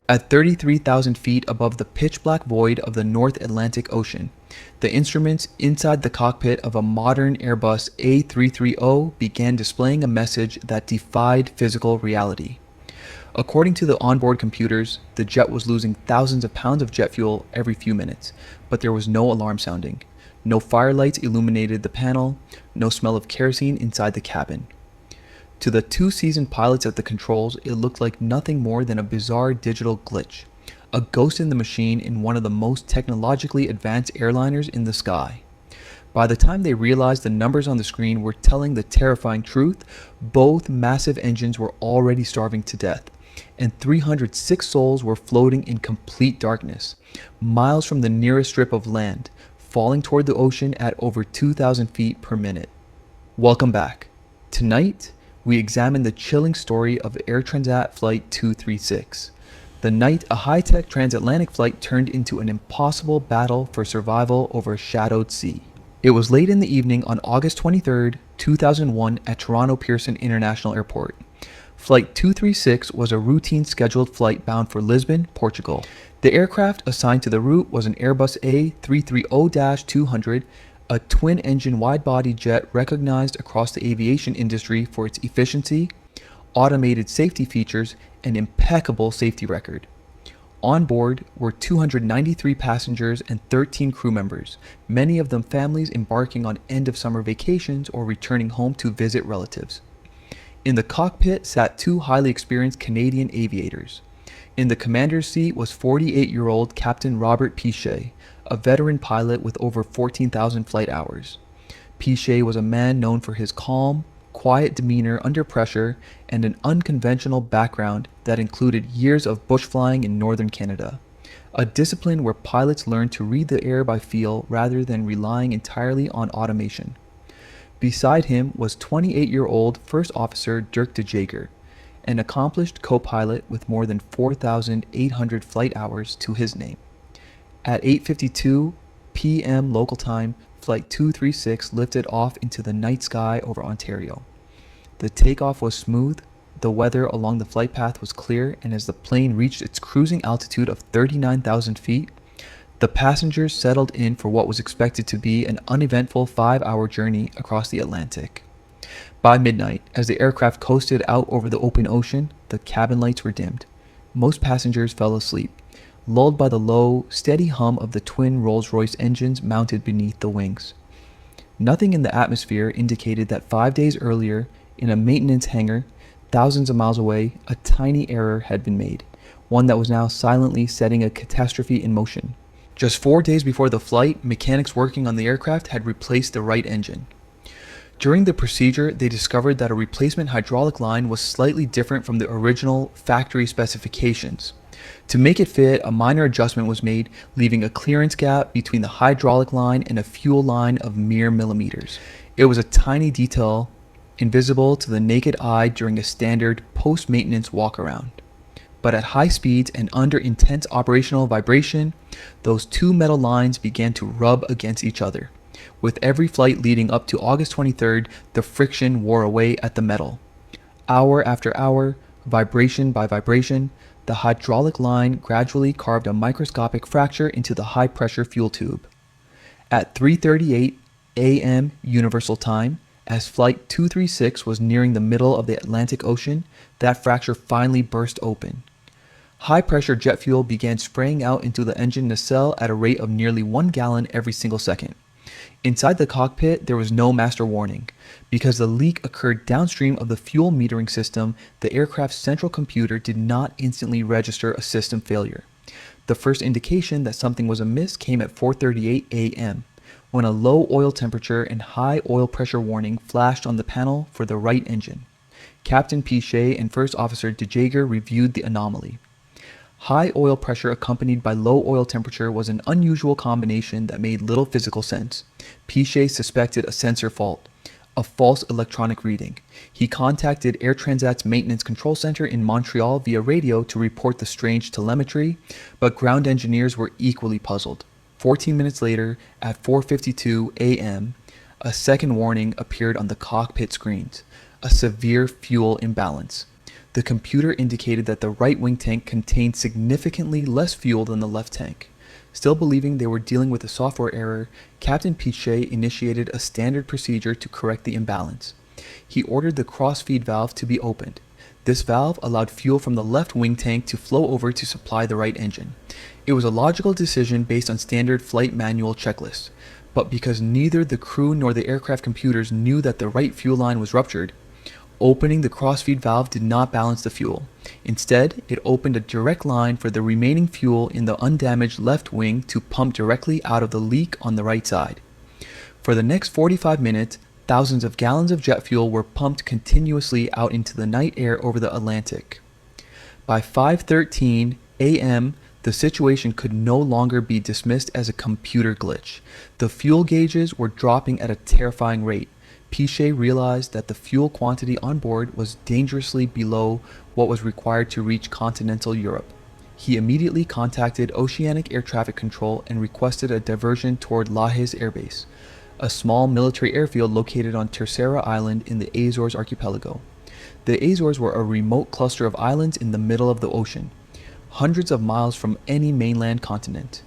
At 33,000 feet above the pitch-black void of the North Atlantic Ocean, the instruments inside the cockpit of a modern Airbus A330 began displaying a message that defied physical reality. According to the onboard computers, the jet was losing thousands of pounds of jet fuel every few minutes, but there was no alarm sounding. No firelights illuminated the panel, no smell of kerosene inside the cabin. To the two seasoned pilots at the controls, it looked like nothing more than a bizarre digital glitch, a ghost in the machine in one of the most technologically advanced airliners in the sky. By the time they realized the numbers on the screen were telling the terrifying truth, both massive engines were already starving to death, and 306 souls were floating in complete darkness, miles from the nearest strip of land, falling toward the ocean at over 2,000 feet per minute. Welcome back. Tonight, we examine the chilling story of Air Transat Flight 236, the night a high-tech transatlantic flight turned into an impossible battle for survival over a shadowed sea. It was late in the evening on August 23, 2001 at Toronto Pearson International Airport. Flight 236 was a routine scheduled flight bound for Lisbon, Portugal. The aircraft assigned to the route was an Airbus A330-200, a twin-engine wide-body jet recognized across the aviation industry for its efficiency, automated safety features, and impeccable safety record. On board were 293 passengers and 13 crew members, many of them families embarking on end-of-summer vacations or returning home to visit relatives. In the cockpit sat two highly experienced Canadian aviators. In the commander's seat was 48-year-old Captain Robert Piché, a veteran pilot with over 14,000 flight hours. Piché was a man known for his calm, quiet demeanor under pressure and an unconventional background that included years of bush flying in northern Canada, a discipline where pilots learned to read the air by feel rather than relying entirely on automation. Beside him was 28-year-old First Officer Dirk DeJager, an accomplished co-pilot with more than 4,800 flight hours to his name. At 8:52 p.m. local time, Flight 236 lifted off into the night sky over Ontario. The takeoff was smooth, the weather along the flight path was clear, and as the plane reached its cruising altitude of 39,000 feet, the passengers settled in for what was expected to be an uneventful 5-hour journey across the Atlantic. By midnight, as the aircraft coasted out over the open ocean, the cabin lights were dimmed. Most passengers fell asleep, lulled by the low, steady hum of the twin Rolls-Royce engines mounted beneath the wings. Nothing in the atmosphere indicated that 5 days earlier, in a maintenance hangar, thousands of miles away, a tiny error had been made, one that was now silently setting a catastrophe in motion. Just 4 days before the flight, mechanics working on the aircraft had replaced the right engine. During the procedure, they discovered that a replacement hydraulic line was slightly different from the original factory specifications. To make it fit, a minor adjustment was made, leaving a clearance gap between the hydraulic line and a fuel line of mere millimeters. It was a tiny detail, invisible to the naked eye during a standard post-maintenance walk-around. But at high speeds and under intense operational vibration, those two metal lines began to rub against each other. With every flight leading up to August 23rd, the friction wore away at the metal. Hour after hour, vibration by vibration, the hydraulic line gradually carved a microscopic fracture into the high-pressure fuel tube. At 3:38 a.m. Universal Time, as Flight 236 was nearing the middle of the Atlantic Ocean, that fracture finally burst open. High-pressure jet fuel began spraying out into the engine nacelle at a rate of nearly 1 gallon every single second. Inside the cockpit, there was no master warning. Because the leak occurred downstream of the fuel metering system, the aircraft's central computer did not instantly register a system failure. The first indication that something was amiss came at 4:38 a.m., when a low oil temperature and high oil pressure warning flashed on the panel for the right engine. Captain Piché and First Officer DeJager reviewed the anomaly. High oil pressure accompanied by low oil temperature was an unusual combination that made little physical sense. Piché suspected a sensor fault, a false electronic reading. He contacted Air Transat's maintenance control center in Montreal via radio to report the strange telemetry, but ground engineers were equally puzzled. 14 minutes later, at 4:52 a.m., a second warning appeared on the cockpit screens, a severe fuel imbalance. The computer indicated that the right wing tank contained significantly less fuel than the left tank. Still believing they were dealing with a software error, Captain Piché initiated a standard procedure to correct the imbalance. He ordered the cross-feed valve to be opened. This valve allowed fuel from the left wing tank to flow over to supply the right engine. It was a logical decision based on standard flight manual checklists, but because neither the crew nor the aircraft computers knew that the right fuel line was ruptured, opening the cross-feed valve did not balance the fuel. Instead, it opened a direct line for the remaining fuel in the undamaged left wing to pump directly out of the leak on the right side. For the next 45 minutes, thousands of gallons of jet fuel were pumped continuously out into the night air over the Atlantic. By 5:13 a.m., the situation could no longer be dismissed as a computer glitch. The fuel gauges were dropping at a terrifying rate. Piché realized that the fuel quantity on board was dangerously below what was required to reach continental Europe. He immediately contacted Oceanic Air Traffic Control and requested a diversion toward Lajes Air Base, a small military airfield located on Terceira Island in the Azores archipelago. The Azores were a remote cluster of islands in the middle of the ocean, hundreds of miles from any mainland continent.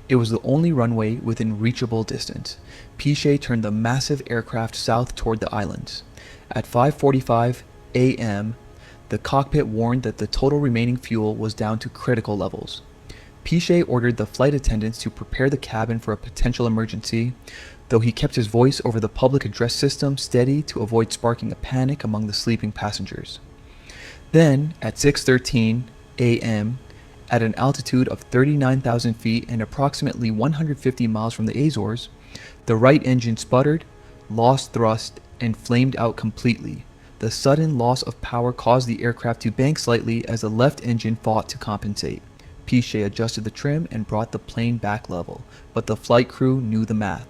It was the only runway within reachable distance. Piché turned the massive aircraft south toward the islands. At 5:45 a.m., the cockpit warned that the total remaining fuel was down to critical levels. Piché ordered the flight attendants to prepare the cabin for a potential emergency, though he kept his voice over the public address system steady to avoid sparking a panic among the sleeping passengers. Then, at 6:13 a.m., at an altitude of 39,000 feet and approximately 150 miles from the Azores, the right engine sputtered, lost thrust, and flamed out completely. The sudden loss of power caused the aircraft to bank slightly as the left engine fought to compensate. Piché adjusted the trim and brought the plane back level, but the flight crew knew the math.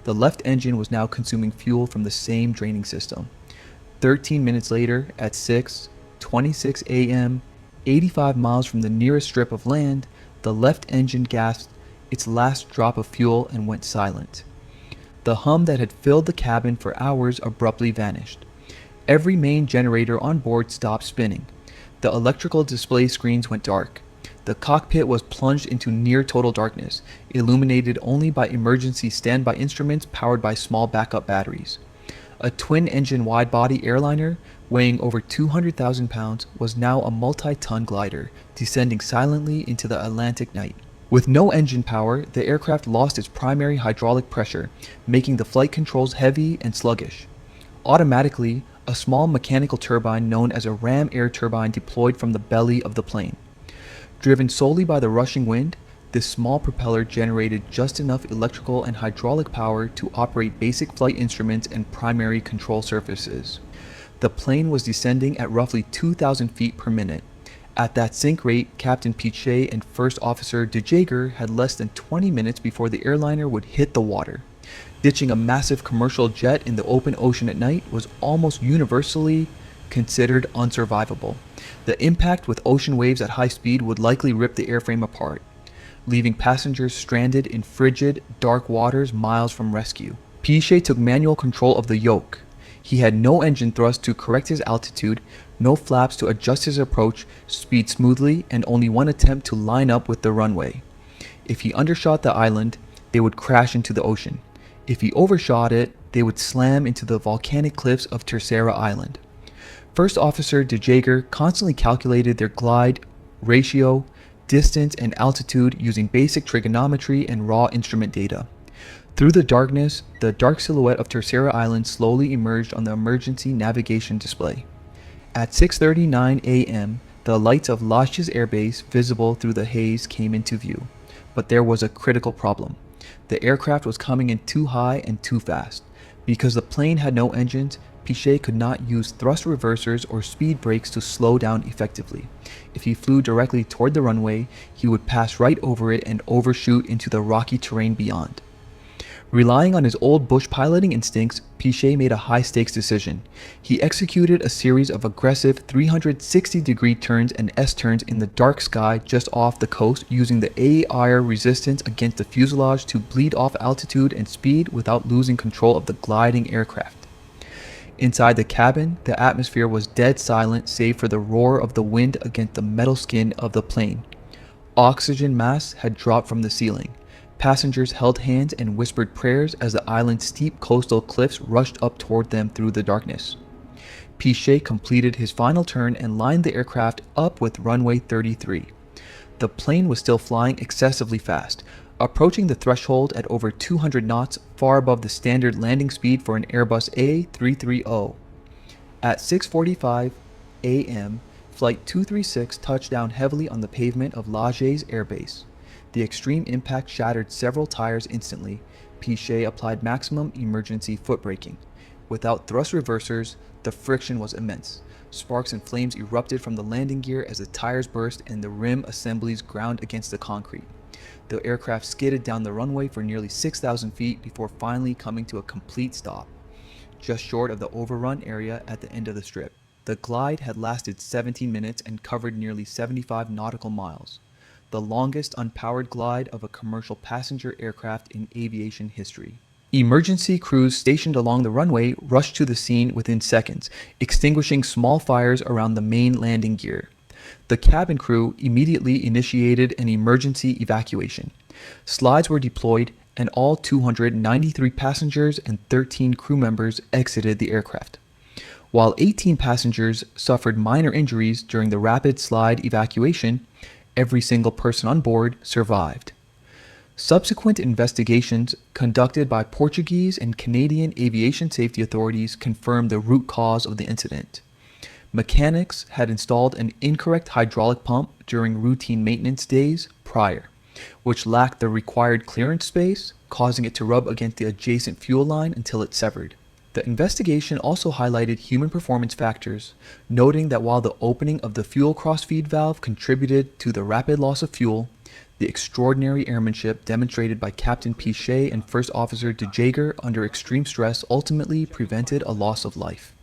The left engine was now consuming fuel from the same draining system. 13 minutes later, at 6:26 a.m., 85 miles from the nearest strip of land, the left engine gasped its last drop of fuel and went silent. The hum that had filled the cabin for hours abruptly vanished. Every main generator on board stopped spinning. The electrical display screens went dark. The cockpit was plunged into near total darkness, illuminated only by emergency standby instruments powered by small backup batteries. A twin-engine wide-body airliner, weighing over 200,000 pounds, was now a multi-ton glider, descending silently into the Atlantic night. With no engine power, the aircraft lost its primary hydraulic pressure, making the flight controls heavy and sluggish. Automatically, a small mechanical turbine known as a ram air turbine deployed from the belly of the plane. Driven solely by the rushing wind, this small propeller generated just enough electrical and hydraulic power to operate basic flight instruments and primary control surfaces. The plane was descending at roughly 2,000 feet per minute. At that sink rate, Captain Piché and First Officer DeJager had less than 20 minutes before the airliner would hit the water. Ditching a massive commercial jet in the open ocean at night was almost universally considered unsurvivable. The impact with ocean waves at high speed would likely rip the airframe apart, leaving passengers stranded in frigid, dark waters miles from rescue. Piché took manual control of the yoke. He had no engine thrust to correct his altitude, no flaps to adjust his approach speed smoothly, and only one attempt to line up with the runway. If he undershot the island, they would crash into the ocean. If he overshot it, they would slam into the volcanic cliffs of Terceira Island. First Officer DeJager constantly calculated their glide, ratio, distance, and altitude using basic trigonometry and raw instrument data. Through the darkness, the dark silhouette of Terceira Island slowly emerged on the emergency navigation display. At 6:39 a.m., the lights of Lajes Air Base visible through the haze came into view. But there was a critical problem. The aircraft was coming in too high and too fast. Because the plane had no engines, Piché could not use thrust reversers or speed brakes to slow down effectively. If he flew directly toward the runway, he would pass right over it and overshoot into the rocky terrain beyond. Relying on his old bush piloting instincts, Piché made a high-stakes decision. He executed a series of aggressive 360-degree turns and S-turns in the dark sky just off the coast, using the air resistance against the fuselage to bleed off altitude and speed without losing control of the gliding aircraft. Inside the cabin, the atmosphere was dead silent save for the roar of the wind against the metal skin of the plane. Oxygen masks had dropped from the ceiling. Passengers held hands and whispered prayers as the island's steep coastal cliffs rushed up toward them through the darkness. Piché completed his final turn and lined the aircraft up with runway 33. The plane was still flying excessively fast, approaching the threshold at over 200 knots, far above the standard landing speed for an Airbus A330. At 6:45 a.m., Flight 236 touched down heavily on the pavement of Lajes Air Base. The extreme impact shattered several tires instantly. Piché applied maximum emergency foot braking. Without thrust reversers, the friction was immense. Sparks and flames erupted from the landing gear as the tires burst and the rim assemblies ground against the concrete. The aircraft skidded down the runway for nearly 6,000 feet before finally coming to a complete stop, just short of the overrun area at the end of the strip. The glide had lasted 17 minutes and covered nearly 75 nautical miles, the longest unpowered glide of a commercial passenger aircraft in aviation history. Emergency crews stationed along the runway rushed to the scene within seconds, extinguishing small fires around the main landing gear. The cabin crew immediately initiated an emergency evacuation. Slides were deployed, and all 293 passengers and 13 crew members exited the aircraft. While 18 passengers suffered minor injuries during the rapid slide evacuation, every single person on board survived. Subsequent investigations conducted by Portuguese and Canadian aviation safety authorities confirmed the root cause of the incident. Mechanics had installed an incorrect hydraulic pump during routine maintenance days prior, which lacked the required clearance space, causing it to rub against the adjacent fuel line until it severed. The investigation also highlighted human performance factors, noting that while the opening of the fuel crossfeed valve contributed to the rapid loss of fuel, the extraordinary airmanship demonstrated by Captain Piché and First Officer DeJager under extreme stress ultimately prevented a loss of life.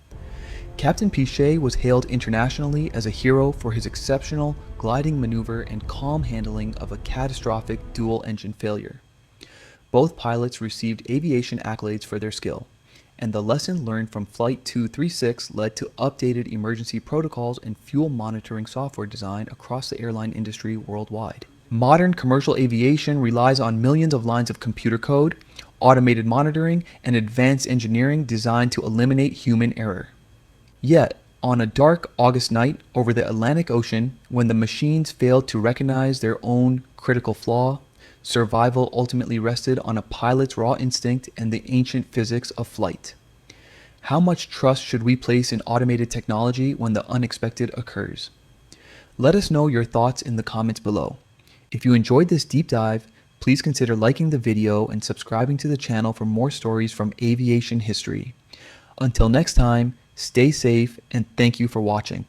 Captain Piché was hailed internationally as a hero for his exceptional gliding maneuver and calm handling of a catastrophic dual-engine failure. Both pilots received aviation accolades for their skill, and the lesson learned from Flight 236 led to updated emergency protocols and fuel monitoring software design across the airline industry worldwide. Modern commercial aviation relies on millions of lines of computer code, automated monitoring, and advanced engineering designed to eliminate human error. Yet, on a dark August night over the Atlantic Ocean, when the machines failed to recognize their own critical flaw, survival ultimately rested on a pilot's raw instinct and the ancient physics of flight. How much trust should we place in automated technology when the unexpected occurs? Let us know your thoughts in the comments below. If you enjoyed this deep dive, please consider liking the video and subscribing to the channel for more stories from aviation history. Until next time, stay safe and thank you for watching.